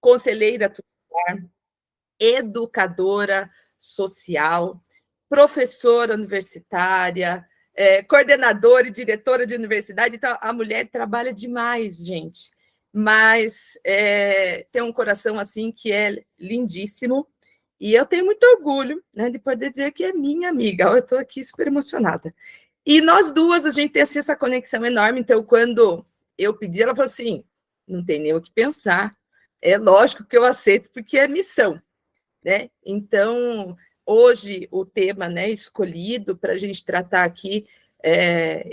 conselheira tutelar, educadora social, professora universitária, coordenadora e diretora de universidade. Então, a mulher trabalha demais, gente, mas tem um coração assim que é lindíssimo, e eu tenho muito orgulho, né, de poder dizer que é minha amiga. Eu estou aqui super emocionada. E nós duas, a gente tem assim, essa conexão enorme. Então, quando eu pedi, ela falou assim, não tem nem o que pensar, é lógico que eu aceito, porque é missão, né? Então, hoje, o tema, né, escolhido para a gente tratar aqui,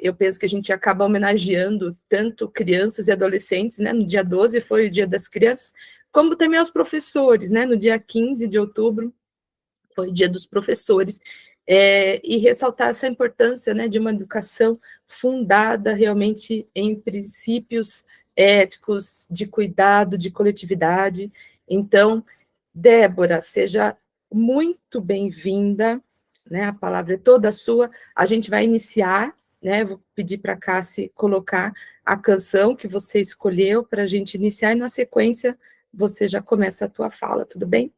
eu penso que a gente acaba homenageando tanto crianças e adolescentes, né? No dia 12 foi o Dia das Crianças, como também aos professores, né? No dia 15 de outubro foi o Dia dos Professores, e ressaltar essa importância, né, de uma educação fundada realmente em princípios éticos, de cuidado, de coletividade. Então, Débora, seja muito bem-vinda, né? A palavra é toda sua. A gente vai iniciar, né? Vou pedir para a Cássia colocar a canção que você escolheu para a gente iniciar, e na sequência você já começa a tua fala, tudo bem?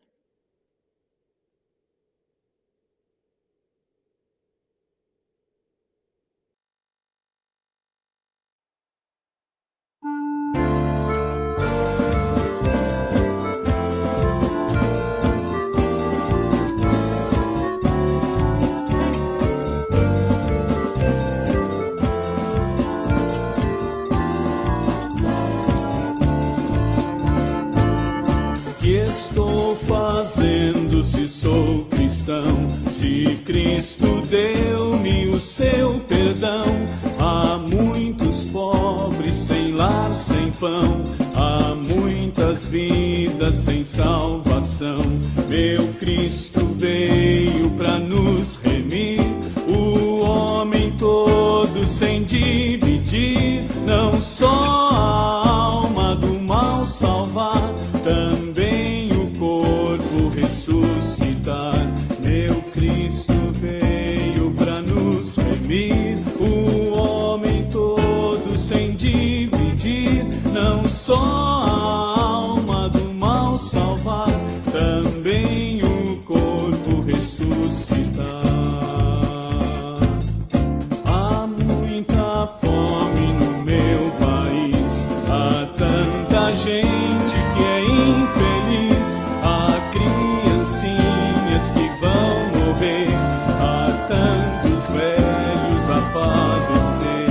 Estou fazendo se sou cristão, se Cristo deu-me o seu perdão? Há muitos pobres sem lar, sem pão, há muitas vidas sem salvação. Meu Cristo veio para nos remir, o homem todo sem dividir, não só a alma do mal salvar, também o corpo ressuscitar. Meu Cristo veio para nos remir, o homem todo sem dividir, não só a alma do mal salvar, também o corpo ressuscitar. Há muita fome no meu país, há tanta gente que é infeliz, há criancinhas que vão morrer, há tantos velhos a padecer,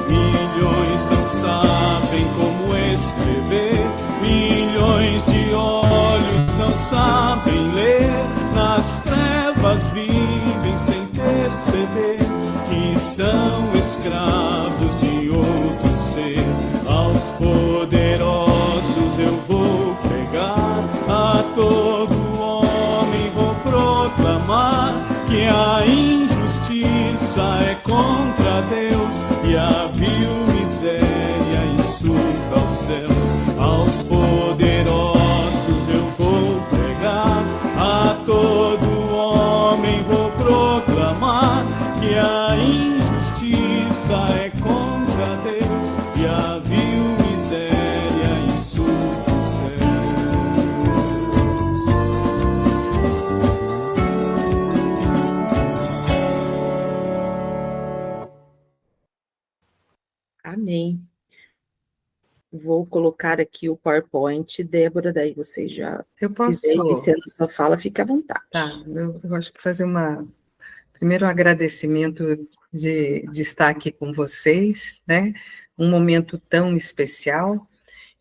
milhões não sabem como escrever, milhões de olhos não sabem ler, nas trevas vivem sem perceber que são escravos de outro ser. Aos poderosos eu vou pregar, a todo homem vou proclamar que a injustiça é contra Deus e a vil miséria insulta aos céus. Aos poderosos eu vou pregar, a todo homem vou proclamar que a injustiça é contra Deus e a vil miséria insulta o céu. Amém. Vou colocar aqui o PowerPoint, Débora, daí você já Eu posso... quiser iniciando a sua fala, fica à vontade. Tá, eu acho que fazer primeiro um agradecimento de estar aqui com vocês, né? Um momento tão especial,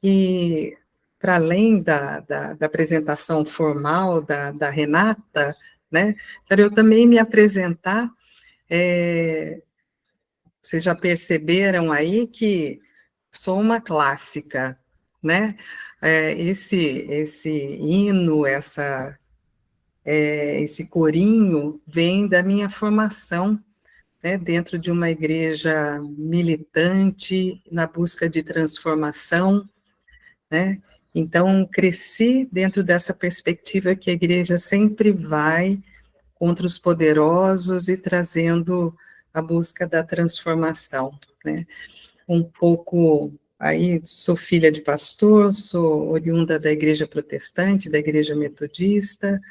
e para além da apresentação formal da Renata, né? Quero eu também me apresentar. Vocês já perceberam aí que sou uma clássica, né? Esse hino, esse corinho vem da minha formação, né, dentro de uma igreja militante, na busca de transformação, né? Então, cresci dentro dessa perspectiva que a igreja sempre vai contra os poderosos e trazendo a busca da transformação, né? Um pouco aí sou filha de pastor, sou oriunda da igreja protestante, da igreja metodista,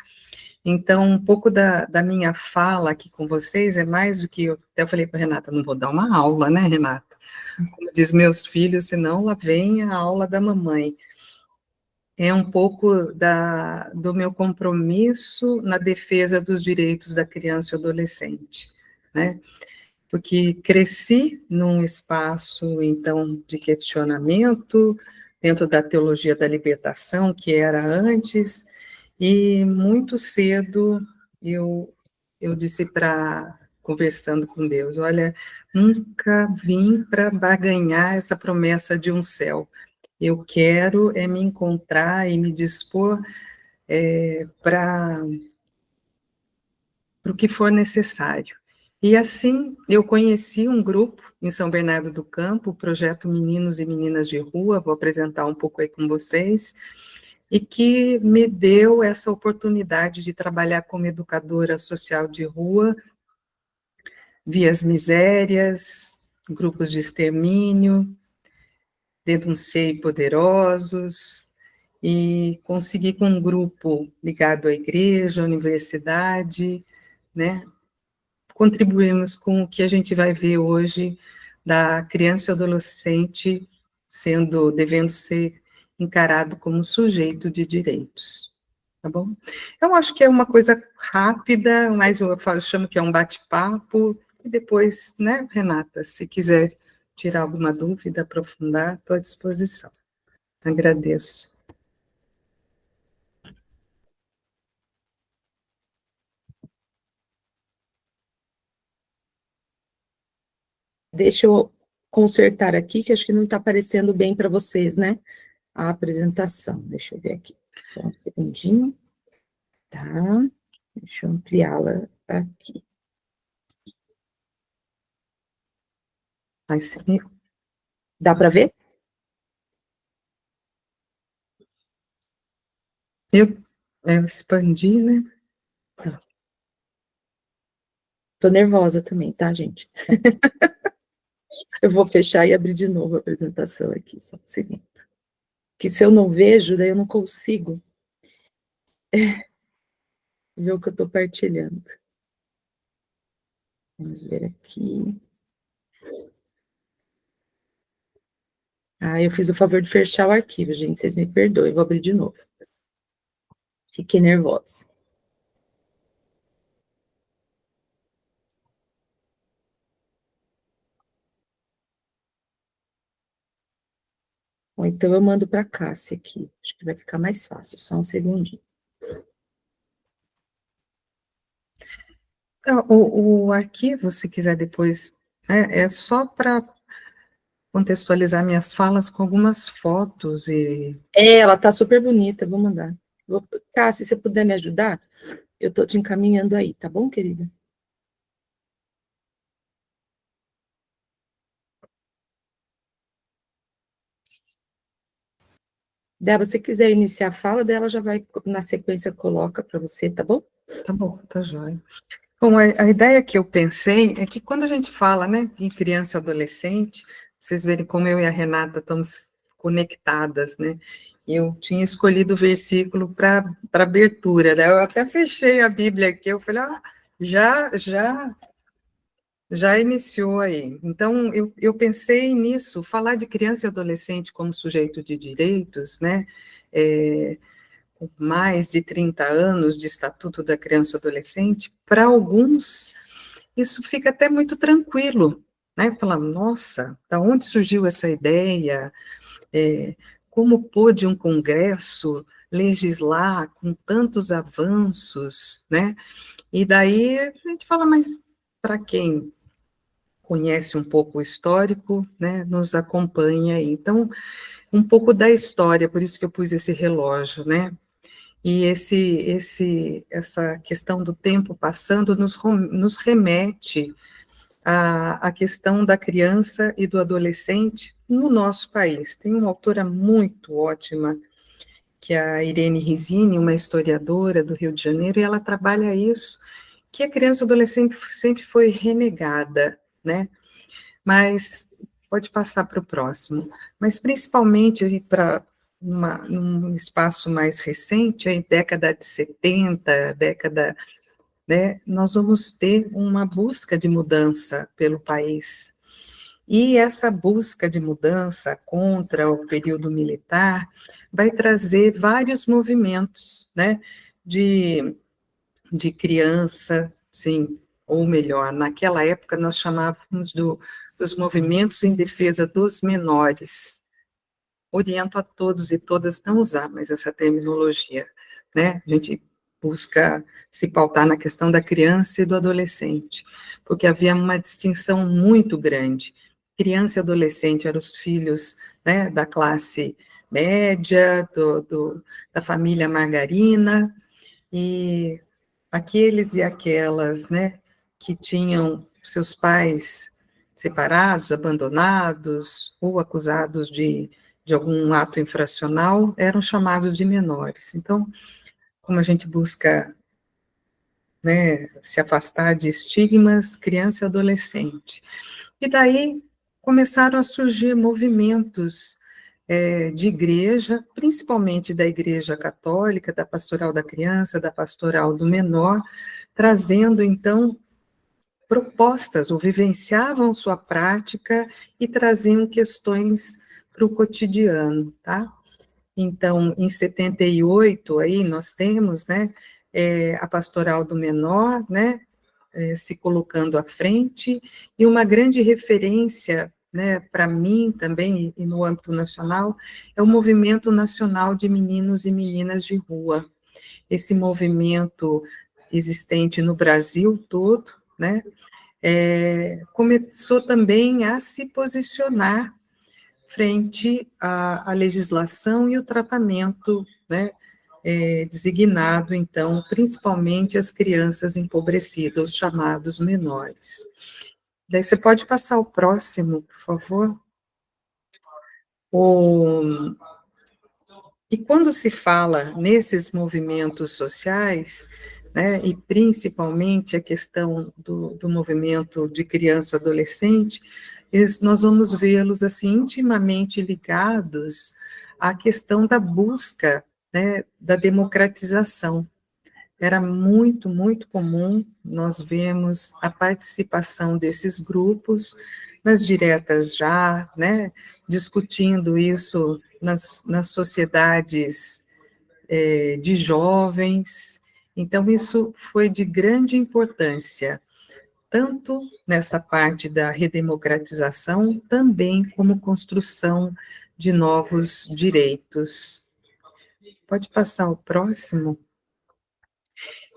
então um pouco da minha fala aqui com vocês é mais do que eu até falei para a Renata, não vou dar uma aula, né, Renata? Como diz meus filhos, senão lá vem a aula da mamãe. É um pouco do meu compromisso na defesa dos direitos da criança e adolescente, né? Porque cresci num espaço, então, de questionamento, dentro da teologia da libertação, que era antes, e muito cedo eu disse conversando com Deus, olha, nunca vim para barganhar essa promessa de um céu, eu quero me encontrar e me dispor para o que for necessário. E assim, eu conheci um grupo em São Bernardo do Campo, o projeto Meninos e Meninas de Rua, vou apresentar um pouco aí com vocês, e que me deu essa oportunidade de trabalhar como educadora social de rua, Vias Misérias, grupos de extermínio, Denunciei Poderosos, e consegui com um grupo ligado à igreja, à universidade, né, contribuímos com o que a gente vai ver hoje da criança e adolescente devendo ser encarado como sujeito de direitos, tá bom? Eu acho que é uma coisa rápida, mas eu chamo que é um bate-papo, e depois, né, Renata, se quiser tirar alguma dúvida, aprofundar, estou à disposição. Agradeço. Deixa eu consertar aqui, que acho que não está aparecendo bem para vocês, né? A apresentação. Deixa eu ver aqui. Só um segundinho. Tá. Deixa eu ampliá-la aqui. Dá para ver? Eu expandi, né? Tô nervosa também, tá, gente? Eu vou fechar e abrir de novo a apresentação aqui, só um segundo. Que se eu não vejo, daí eu não consigo ver o que eu estou partilhando. Vamos ver aqui. Eu fiz o favor de fechar o arquivo, gente, vocês me perdoem, vou abrir de novo. Fiquei nervosa. Bom, então eu mando para a Cássia aqui, acho que vai ficar mais fácil, só um segundinho. O arquivo, se quiser depois, é só para contextualizar minhas falas com algumas fotos e... Ela tá super bonita, vou mandar. Cássia, se você puder me ajudar, eu tô te encaminhando aí, tá bom, querida? Débora, se quiser iniciar a fala dela, já vai, na sequência, coloca para você, tá bom? Tá bom, tá joia. Bom, a ideia que eu pensei é que quando a gente fala, né, em criança e adolescente, vocês verem como eu e a Renata estamos conectadas, né? Eu tinha escolhido o versículo para abertura, né? Eu até fechei a Bíblia aqui, eu falei, já iniciou aí. Então, eu pensei nisso, falar de criança e adolescente como sujeito de direitos, né? Com mais de 30 anos de Estatuto da Criança e Adolescente, para alguns, isso fica até muito tranquilo, né? Falar, nossa, da onde surgiu essa ideia? Como pôde um Congresso legislar com tantos avanços, né? E daí a gente fala, mas para quem conhece um pouco o histórico, né, nos acompanha aí. Então, um pouco da história, por isso que eu pus esse relógio, né? E essa questão do tempo passando nos remete à questão da criança e do adolescente no nosso país. Tem uma autora muito ótima, que é a Irene Risini, uma historiadora do Rio de Janeiro, e ela trabalha isso, que a criança e o adolescente sempre foi renegada, né? Mas Pode passar para o próximo, mas principalmente para num espaço mais recente, aí, década de 70, década, né, nós vamos ter uma busca de mudança pelo país. E essa busca de mudança contra o período militar vai trazer vários movimentos, né, de criança, sim, ou melhor, naquela época nós chamávamos dos movimentos em defesa dos menores. Oriento a todos e todas não usar mais essa terminologia, né? A gente busca se pautar na questão da criança e do adolescente, porque havia uma distinção muito grande. Criança e adolescente eram os filhos, né, da classe média, da família margarina, e aqueles e aquelas, né, que tinham seus pais separados, abandonados, ou acusados de algum ato infracional, eram chamados de menores. Então, como a gente busca, né, se afastar de estigmas, criança e adolescente. E daí começaram a surgir movimentos de igreja, principalmente da Igreja Católica, da Pastoral da Criança, da Pastoral do Menor, trazendo, então, propostas, ou vivenciavam sua prática e traziam questões para o cotidiano, tá? Então, em 78, aí nós temos, né, a Pastoral do Menor, né, se colocando à frente, e uma grande referência, né, para mim também, e no âmbito nacional, é o Movimento Nacional de Meninos e Meninas de Rua. Esse movimento existente no Brasil todo, né, começou também a se posicionar frente à legislação e o tratamento, né, designado, então, principalmente as crianças empobrecidas, os chamados menores. Daí você pode passar o próximo, por favor? E quando se fala nesses movimentos sociais, né, e principalmente a questão do movimento de criança e adolescente, nós vamos vê-los assim intimamente ligados à questão da busca, né, da democratização. Era muito, muito comum nós vemos a participação desses grupos nas diretas já, né, discutindo isso nas sociedades de jovens. Então, isso foi de grande importância, tanto nessa parte da redemocratização, também como construção de novos direitos. Pode passar o próximo?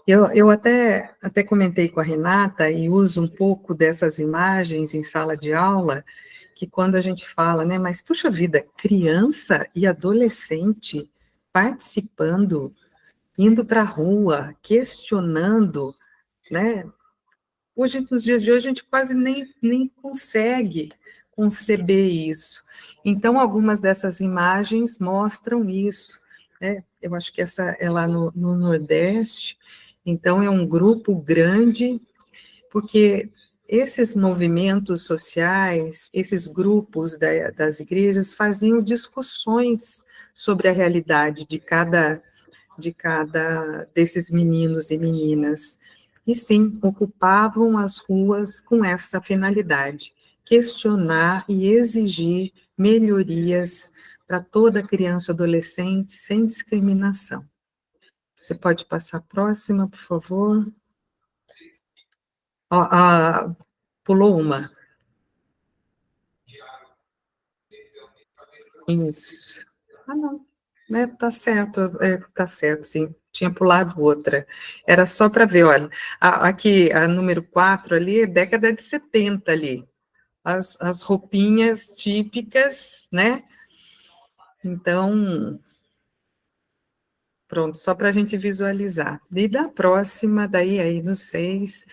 Eu até comentei com a Renata e uso um pouco dessas imagens em sala de aula, que quando a gente fala, né, mas puxa vida, criança e adolescente participando, indo para a rua, questionando, né? Hoje, nos dias de hoje, a gente quase nem consegue conceber isso. Então, algumas dessas imagens mostram isso, né? Eu acho que essa é lá no Nordeste, então é um grupo grande, porque esses movimentos sociais, esses grupos das igrejas faziam discussões sobre a realidade de cada desses meninos e meninas. E sim, ocupavam as ruas com essa finalidade, questionar e exigir melhorias para toda criança e adolescente, sem discriminação. Você pode passar a próxima, por favor? Pulou uma. Isso. Não. Tá certo, sim. Tinha pulado outra. Era só para ver, olha, aqui, a número 4 ali, é década de 70 ali. As roupinhas típicas, né? Então, pronto, só para a gente visualizar. E da próxima, daí aí no 6,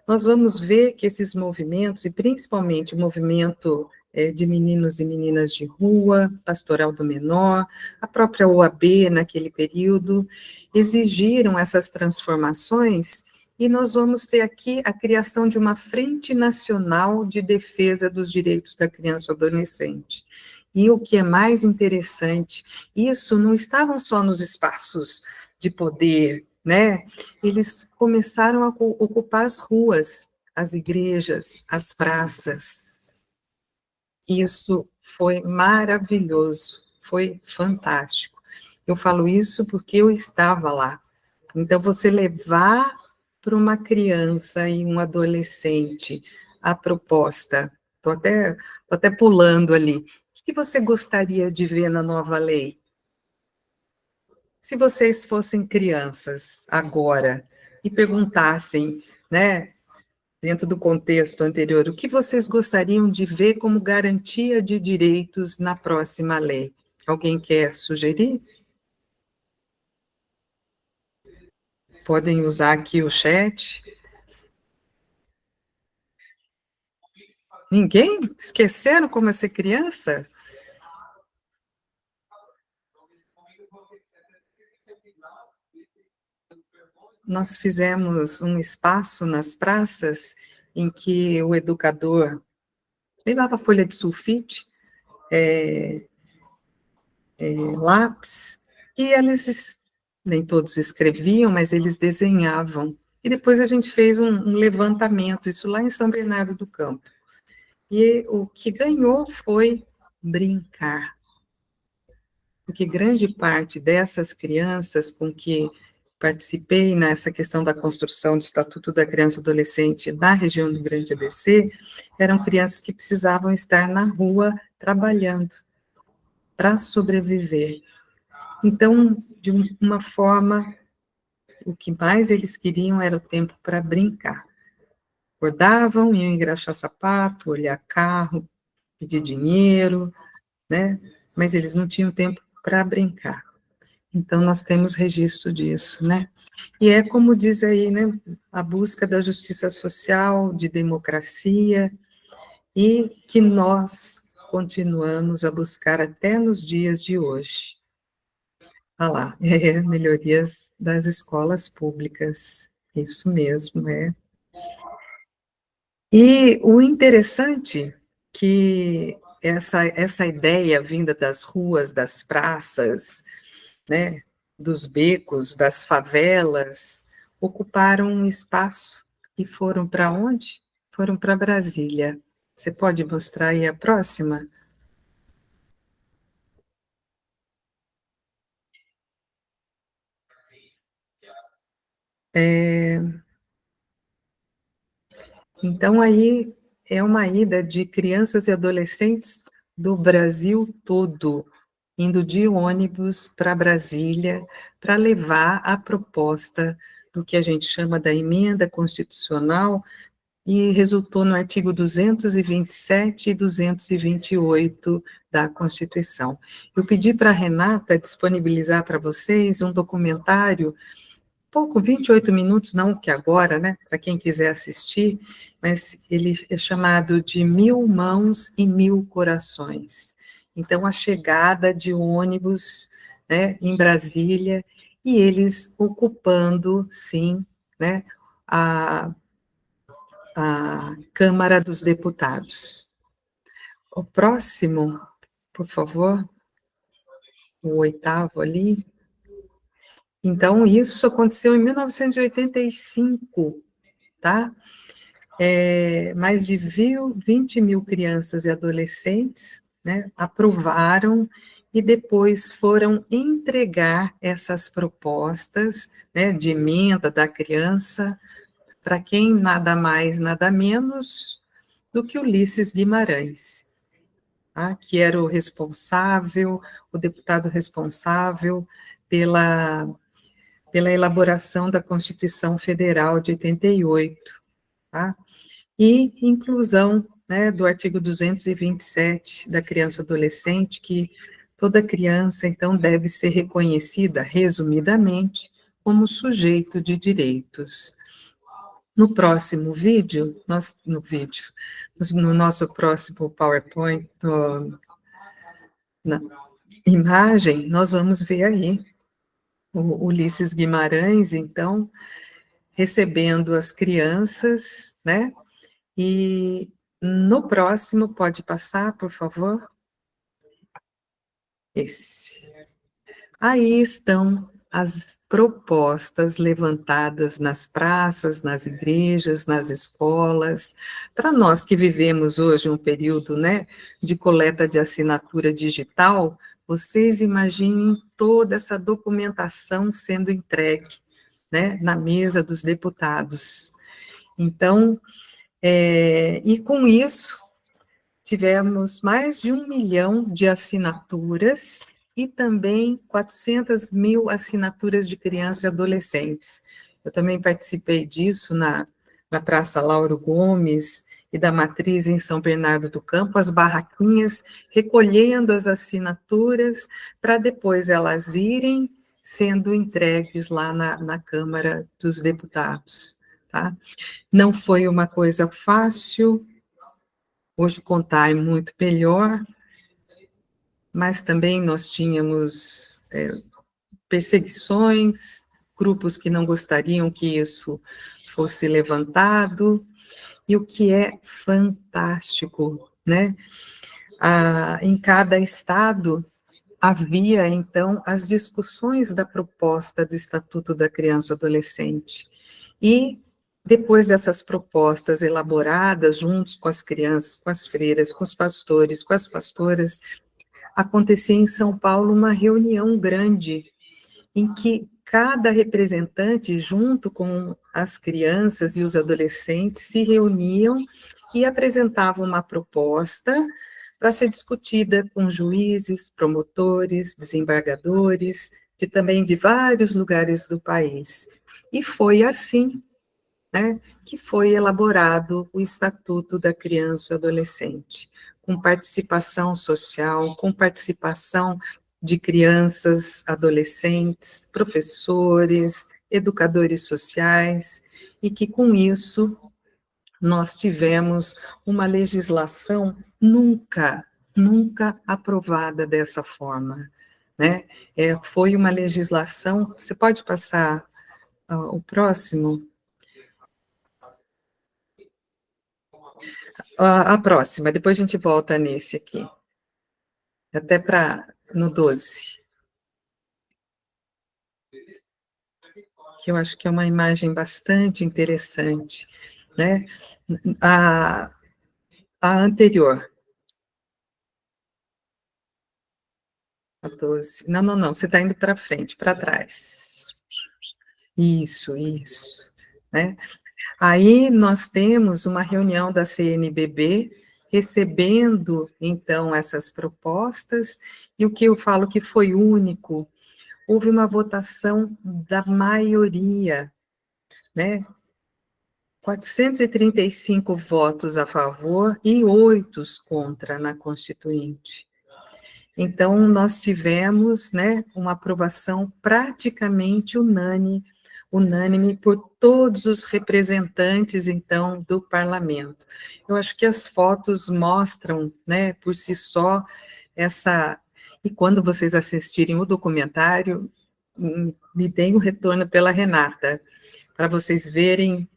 nós vamos ver que esses movimentos, e principalmente o movimento de meninos e meninas de rua, Pastoral do Menor, a própria OAB naquele período, exigiram essas transformações e nós vamos ter aqui a criação de uma Frente Nacional de Defesa dos Direitos da Criança e Adolescente. E o que é mais interessante, isso não estavam só nos espaços de poder, né? Eles começaram a ocupar as ruas, as igrejas, as praças. Isso foi maravilhoso, foi fantástico. Eu falo isso porque eu estava lá. Então, você levar para uma criança e um adolescente a proposta, estou até pulando ali, o que você gostaria de ver na nova lei? Se vocês fossem crianças agora e perguntassem, né, dentro do contexto anterior, o que vocês gostariam de ver como garantia de direitos na próxima lei? Alguém quer sugerir? Podem usar aqui o chat. Ninguém? Esqueceram como é ser criança? Nós fizemos um espaço nas praças em que o educador levava folha de sulfite, lápis, e eles, nem todos escreviam, mas eles desenhavam. E depois a gente fez um levantamento, isso lá em São Bernardo do Campo. E o que ganhou foi brincar. Porque grande parte dessas crianças com que participei nessa questão da construção do Estatuto da Criança e Adolescente na região do Grande ABC, eram crianças que precisavam estar na rua trabalhando para sobreviver. Então, de uma forma, o que mais eles queriam era o tempo para brincar. Acordavam, iam engraxar sapato, olhar carro, pedir dinheiro, né? Mas eles não tinham tempo para brincar. Então, nós temos registro disso, né? E é como diz aí, né? A busca da justiça social, de democracia, e que nós continuamos a buscar até nos dias de hoje. Ah lá, melhorias das escolas públicas, isso mesmo, é. E o interessante que essa ideia vinda das ruas, das praças, né, dos becos, das favelas, ocuparam um espaço e foram para onde? Foram para Brasília. Você pode mostrar aí a próxima? Então, aí é uma ida de crianças e adolescentes do Brasil todo, indo de ônibus para Brasília, para levar a proposta do que a gente chama da emenda constitucional, e resultou no artigo 227 e 228 da Constituição. Eu pedi para a Renata disponibilizar para vocês um documentário, pouco, 28 minutos, não que agora, né, para quem quiser assistir, mas ele é chamado de Mil Mãos e Mil Corações. Então, a chegada de ônibus, né, em Brasília, e eles ocupando, sim, né, a Câmara dos Deputados. O próximo, por favor, o 8º ali. Então, isso aconteceu em 1985, tá? Mais de 20 mil crianças e adolescentes, né, aprovaram e depois foram entregar essas propostas, né, de emenda da criança para quem nada mais, nada menos do que Ulisses Guimarães, tá? Que era o responsável, o deputado responsável pela elaboração da Constituição Federal de 88, tá? E inclusão, né, do artigo 227 da criança e adolescente, que toda criança, então, deve ser reconhecida, resumidamente, como sujeito de direitos. No próximo vídeo, no nosso próximo PowerPoint, na imagem, nós vamos ver aí o Ulisses Guimarães, então, recebendo as crianças, né? E no próximo, pode passar, por favor? Esse. Aí estão as propostas levantadas nas praças, nas igrejas, nas escolas. Para nós que vivemos hoje um período, né, de coleta de assinatura digital, vocês imaginem toda essa documentação sendo entregue, né, na mesa dos deputados. Então, e com isso, tivemos mais de 1 milhão de assinaturas e também 400 mil assinaturas de crianças e adolescentes. Eu também participei disso na Praça Lauro Gomes e da Matriz em São Bernardo do Campo, as barraquinhas recolhendo as assinaturas para depois elas irem sendo entregues lá na Câmara dos Deputados, tá? Não foi uma coisa fácil. Hoje contar é muito melhor, mas também nós tínhamos perseguições, grupos que não gostariam que isso fosse levantado, e o que é fantástico, né? Em cada estado havia, então, as discussões da proposta do Estatuto da Criança e Adolescente, e depois dessas propostas elaboradas, juntos com as crianças, com as freiras, com os pastores, com as pastoras, acontecia em São Paulo uma reunião grande, em que cada representante, junto com as crianças e os adolescentes, se reuniam e apresentavam uma proposta para ser discutida com juízes, promotores, desembargadores, também de vários lugares do país. E foi assim, né, que foi elaborado o Estatuto da Criança e Adolescente, com participação social, com participação de crianças, adolescentes, professores, educadores sociais, e que com isso nós tivemos uma legislação nunca aprovada dessa forma, né? Foi uma legislação. Você pode passar o próximo? A próxima, depois a gente volta nesse aqui. Até no 12. Que eu acho que é uma imagem bastante interessante, né? A anterior. A 12. Não, você está indo para frente, para trás. Isso, né? Aí nós temos uma reunião da CNBB, recebendo, então, essas propostas, e o que eu falo que foi único, houve uma votação da maioria, né? 435 votos a favor e 8 contra na Constituinte. Então, nós tivemos, né, uma aprovação praticamente unânime por todos os representantes, então, do parlamento. Eu acho que as fotos mostram, né, por si só, e quando vocês assistirem o documentário, me deem o retorno pela Renata, para vocês verem,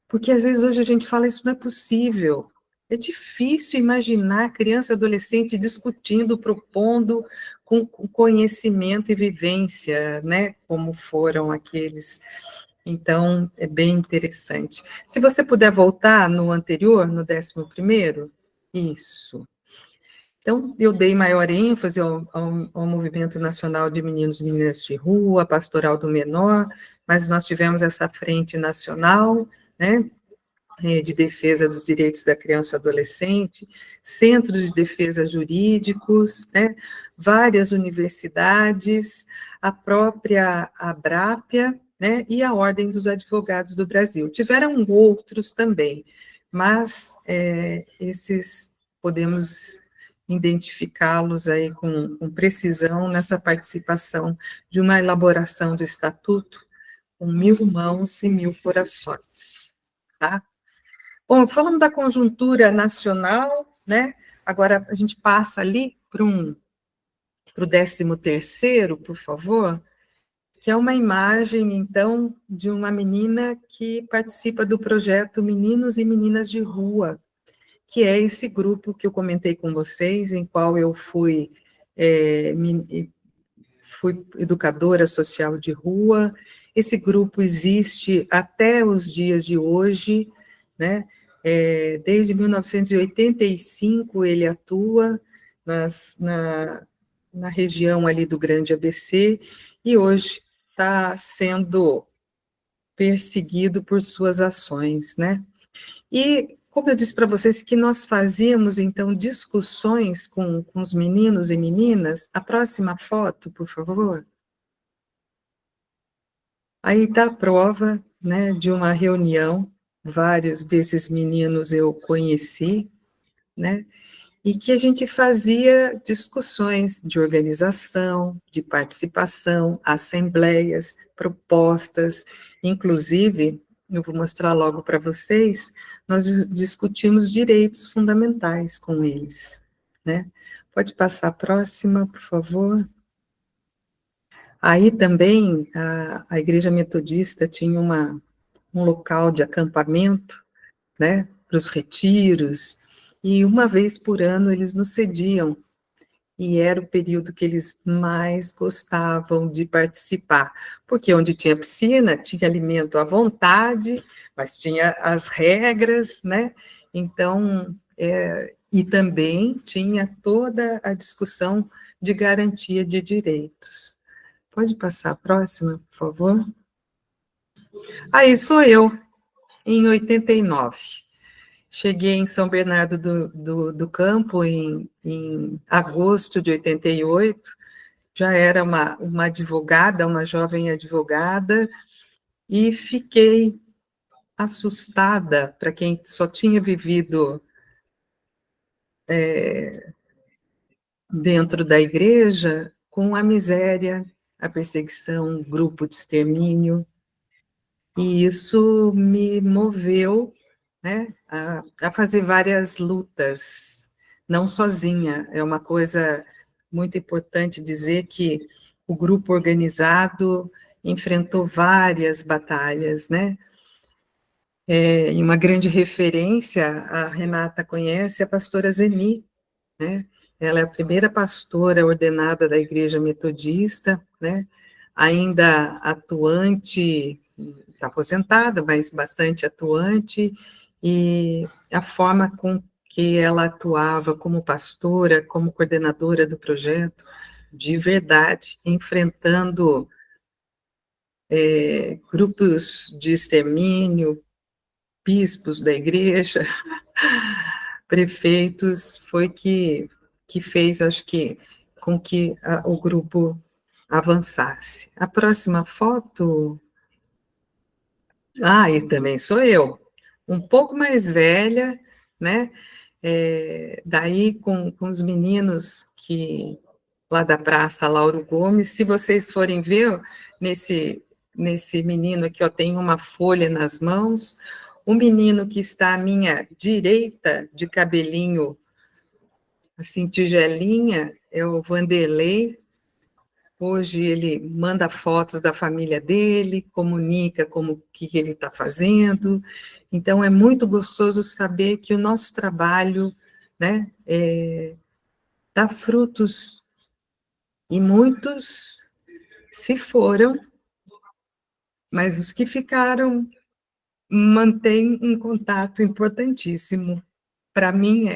porque às vezes hoje a gente fala, isso não é possível. É difícil imaginar criança e adolescente discutindo, propondo, com conhecimento e vivência, né, como foram aqueles. Então, é bem interessante. Se você puder voltar no anterior, no 11º, isso. Então, eu dei maior ênfase ao Movimento Nacional de Meninos e Meninas de Rua, Pastoral do Menor, mas nós tivemos essa frente nacional, né, de defesa dos direitos da criança e adolescente, centros de defesa jurídicos, né, várias universidades, a própria Abrápia, né, e a Ordem dos Advogados do Brasil. Tiveram outros também, mas esses podemos identificá-los aí com precisão nessa participação de uma elaboração do Estatuto com 1000 mãos e 1000 corações, tá? Bom, falando da conjuntura nacional, né? Agora a gente passa ali para o 13º, por favor. que é uma imagem, então, de uma menina que participa do projeto Meninos e Meninas de Rua, que é esse grupo que eu comentei com vocês, em qual eu fui educadora social de rua. Esse grupo existe até os dias de hoje, né? Desde 1985 ele atua na região ali do Grande ABC, e hoje está sendo perseguido por suas ações, né? E, como eu disse para vocês, que nós fazíamos, então, discussões com os meninos e meninas. A próxima foto, por favor. Aí está a prova, né, de uma reunião, vários desses meninos eu conheci, né, e que a gente fazia discussões de organização, de participação, assembleias, propostas, inclusive, eu vou mostrar logo para vocês, nós discutimos direitos fundamentais com eles, né. Pode passar a próxima, por favor. Aí também a Igreja Metodista tinha um local de acampamento, né, para os retiros, e uma vez por ano eles nos cediam, e era o período que eles mais gostavam de participar, porque onde tinha piscina, tinha alimento à vontade, mas tinha as regras, né, então, e também tinha toda a discussão de garantia de direitos. Pode passar a próxima, por favor? Aí sou eu, em 89. Cheguei em São Bernardo do Campo em agosto de 88, já era uma advogada, uma jovem advogada, e fiquei assustada, para quem só tinha vivido dentro da igreja, com a miséria, a perseguição, o grupo de extermínio, e isso me moveu, né, a fazer várias lutas, não sozinha. É uma coisa muito importante dizer que o grupo organizado enfrentou várias batalhas, né? E uma grande referência, a Renata conhece, é a pastora Zeni, né? Ela é a primeira pastora ordenada da Igreja Metodista, né? Ainda atuante, está aposentada, mas bastante atuante, e a forma com que ela atuava como pastora, como coordenadora do projeto, de verdade, enfrentando grupos de extermínio, bispos da igreja, prefeitos, foi que fez, acho que, com que o grupo avançasse. A próxima foto. Ah, e também sou eu, um pouco mais velha, né? Daí com os meninos lá da Praça Lauro Gomes, se vocês forem ver, nesse menino aqui, ó, tem uma folha nas mãos, o menino que está à minha direita, de cabelinho assim, tigelinha, é o Vanderlei. Hoje ele manda fotos da família dele, comunica como o que ele está fazendo. Então, é muito gostoso saber que o nosso trabalho, né, dá frutos. E muitos se foram, mas os que ficaram mantêm um contato importantíssimo. Para mim,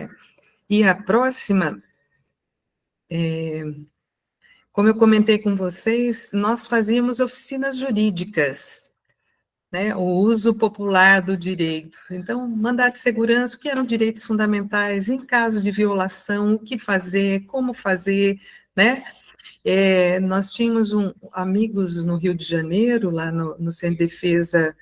E a próxima, como eu comentei com vocês, nós fazíamos oficinas jurídicas, né, o uso popular do direito. Então, mandato de segurança, o que eram direitos fundamentais, em caso de violação, o que fazer, como fazer, né? Nós tínhamos amigos no Rio de Janeiro, lá no Centro de Defesa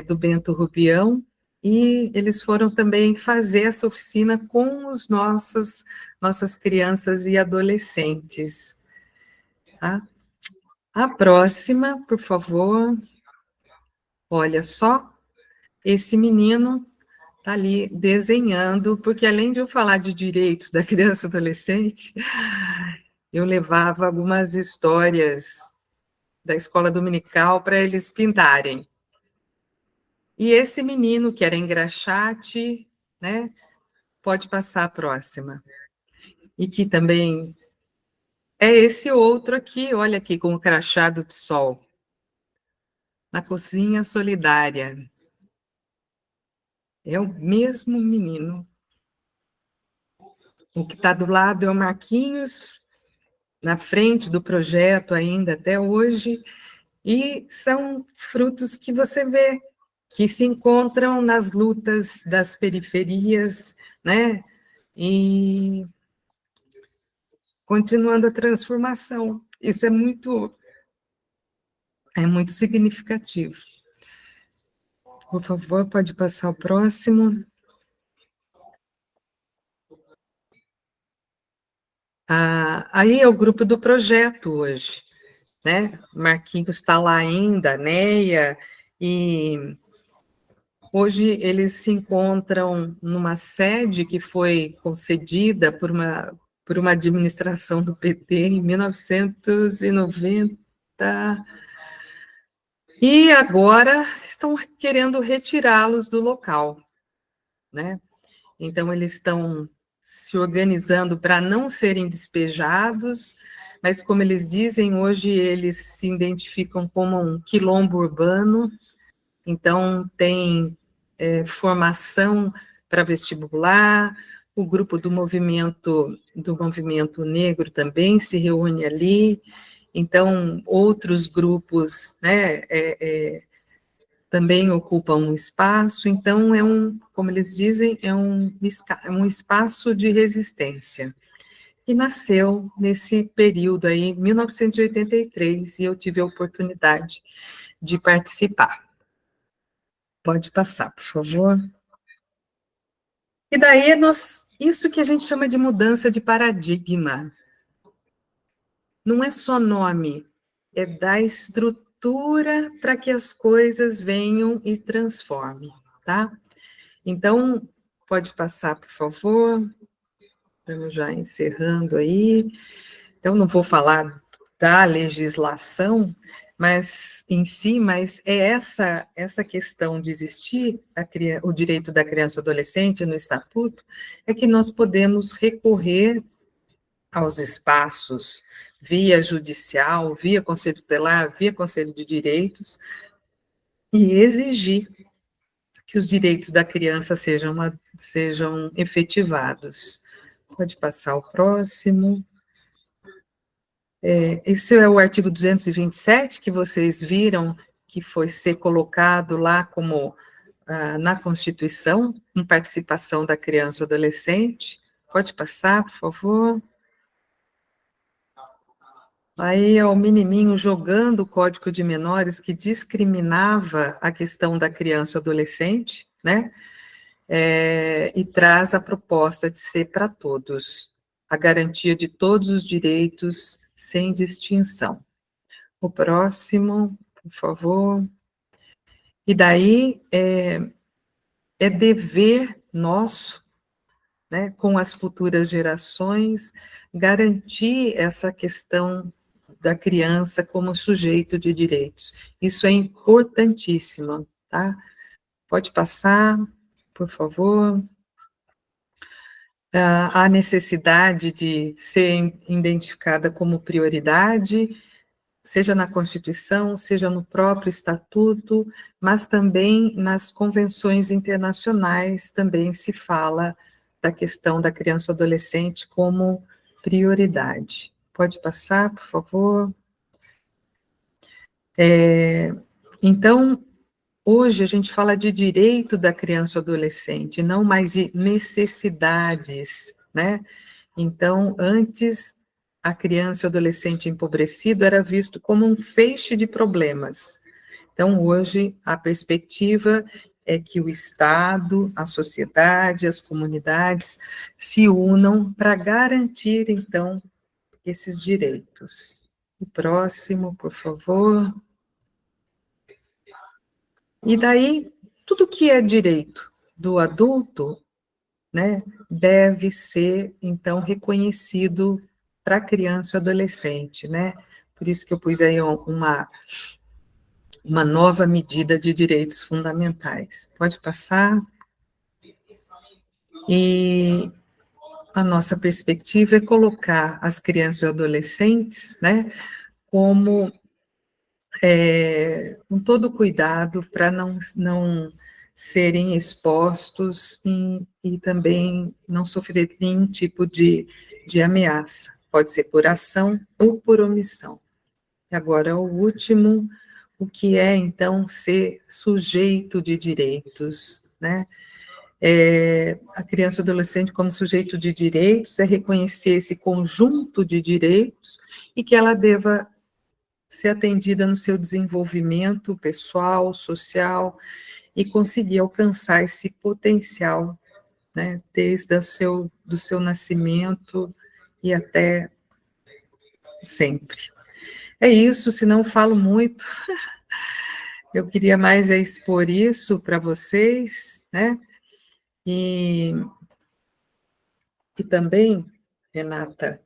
do Bento Rubião, e eles foram também fazer essa oficina com nossas crianças e adolescentes. Tá? A próxima, por favor. Olha só, esse menino está ali desenhando, porque além de eu falar de direitos da criança e adolescente, eu levava algumas histórias da escola dominical para eles pintarem. E esse menino, que era engraxate, né? Pode passar a próxima. E que também é esse outro aqui, olha aqui, com o crachá do PSOL. Na cozinha solidária. É o mesmo menino. O que está do lado é o Marquinhos, na frente do projeto ainda até hoje, e são frutos que você vê, que se encontram nas lutas das periferias, né? E continuando a transformação. Isso é muito significativo. Por favor, pode passar o próximo. Aí é o grupo do projeto hoje, né? Marquinhos está lá ainda, Neia, e hoje eles se encontram numa sede que foi concedida por uma administração do PT em 1990, e agora estão querendo retirá-los do local, né? Então, eles estão se organizando para não serem despejados, mas, como eles dizem, hoje eles se identificam como um quilombo urbano, então tem formação para vestibular, o grupo do movimento negro também se reúne ali, então outros grupos, né, também ocupam um espaço, então como eles dizem, é um espaço de resistência, que nasceu nesse período aí, 1983, e eu tive a oportunidade de participar. Pode passar, por favor. E daí, isso que a gente chama de mudança de paradigma. Não é só nome, é dar estrutura para que as coisas venham e transformem, tá? Então, pode passar, por favor. Estamos já encerrando aí. Então, não vou falar da legislação, mas é essa questão de existir o direito da criança e adolescente no Estatuto, é que nós podemos recorrer aos espaços via judicial, via Conselho Tutelar, via Conselho de Direitos, e exigir que os direitos da criança sejam efetivados. Pode passar o próximo. Esse é o artigo 227, que vocês viram, que foi ser colocado lá como na Constituição, com participação da criança ou adolescente. Pode passar, por favor. Aí é o menininho jogando o Código de Menores, que discriminava a questão da criança ou adolescente, né? E traz a proposta de ser para todos, a garantia de todos os direitos, sem distinção. O próximo, por favor. E daí é dever nosso, né, com as futuras gerações, garantir essa questão da criança como sujeito de direitos. Isso é importantíssimo, tá? Pode passar, por favor. A necessidade de ser identificada como prioridade, seja na Constituição, seja no próprio Estatuto, mas também nas convenções internacionais também se fala da questão da criança ou adolescente como prioridade. Pode passar, por favor. Então, hoje a gente fala de direito da criança ou adolescente, não mais de necessidades, né? Então, antes, a criança ou adolescente empobrecido era visto como um feixe de problemas. Então, hoje, a perspectiva é que o Estado, a sociedade, as comunidades se unam para garantir, então, esses direitos. O próximo, por favor. E daí, tudo que é direito do adulto, né, deve ser, então, reconhecido para a criança e adolescente, né? Por isso que eu pus aí uma nova medida de direitos fundamentais. Pode passar. E a nossa perspectiva é colocar as crianças e adolescentes, né, como com todo cuidado para não serem expostos e também não sofrer nenhum tipo de ameaça. Pode ser por ação ou por omissão. E agora, o último, o que é, então, ser sujeito de direitos, né? A criança e o adolescente como sujeito de direitos é reconhecer esse conjunto de direitos e que ela deva ser atendida no seu desenvolvimento pessoal, social, e conseguir alcançar esse potencial, né, desde do seu nascimento e até sempre. É isso, se não falo muito, eu queria mais expor isso para vocês, né, e também, Renata,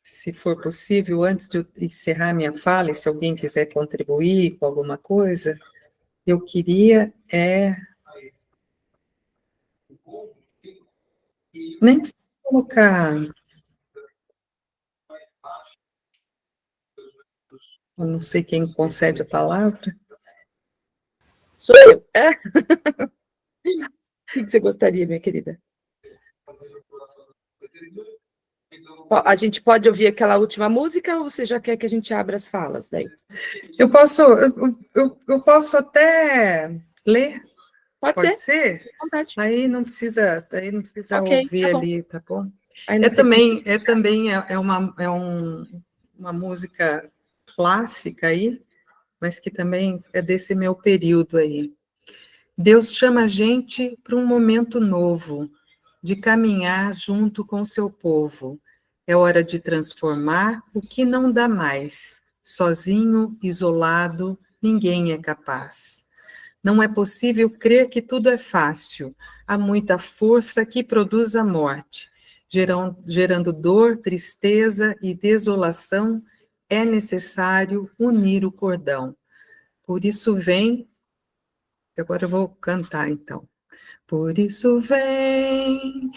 se for possível, antes de eu encerrar minha fala, e se alguém quiser contribuir com alguma coisa, eu queria nem precisa colocar, eu não sei quem concede a palavra. Sou eu. O que você gostaria, minha querida? A gente pode ouvir aquela última música ou você já quer que a gente abra as falas daí? Eu posso até ler. Pode ser? Vontade. Aí não precisa Okay, ouvir tá ali, tá bom? Uma música clássica aí, mas que também é desse meu período aí. Deus chama a gente para um momento novo, de caminhar junto com o seu povo. É hora de transformar o que não dá mais. Sozinho, isolado, ninguém é capaz. Não é possível crer que tudo é fácil. Há muita força que produz a morte. Gerando dor, tristeza e desolação, é necessário unir o cordão. Por isso vem... Agora eu vou cantar, então. Por isso vem,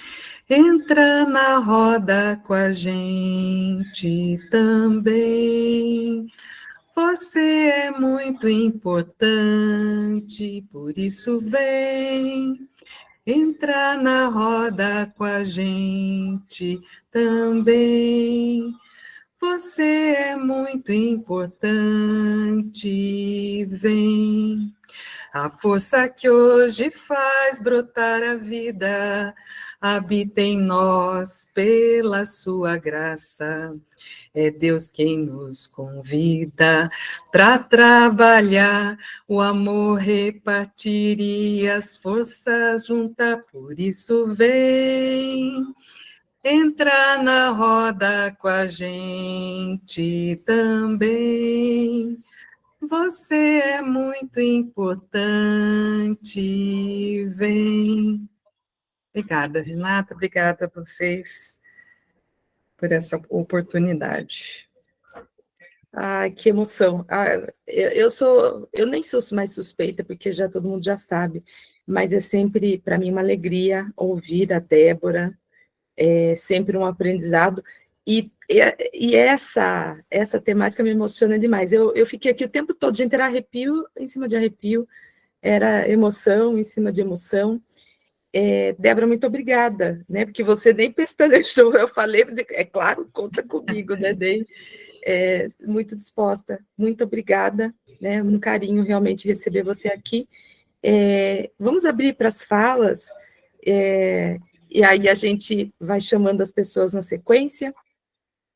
entra na roda com a gente também. Você é muito importante, por isso vem, entra na roda com a gente também. Você é muito importante, vem. A força que hoje faz brotar a vida habita em nós pela sua graça. É Deus quem nos convida para trabalhar, o amor repartir e as forças juntar. Por isso vem, entra na roda com a gente também. Você é muito importante, vem. Obrigada, Renata, obrigada a vocês por essa oportunidade. Ai, que emoção. Eu nem sou mais suspeita, porque já todo mundo já sabe, mas é sempre, para mim, uma alegria ouvir a Débora, é sempre um aprendizado, e essa temática me emociona demais. Eu fiquei aqui o tempo todo, de ter arrepio em cima de arrepio, era emoção em cima de emoção. Débora, muito obrigada, né? Porque você nem pestanejou, eu falei, é claro, conta comigo, né? Muito disposta, muito obrigada, né? Um carinho realmente receber você aqui. Vamos abrir para as falas, e aí a gente vai chamando as pessoas na sequência.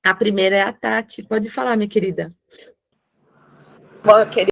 A primeira é a Tati, pode falar, minha querida. Bom, querida.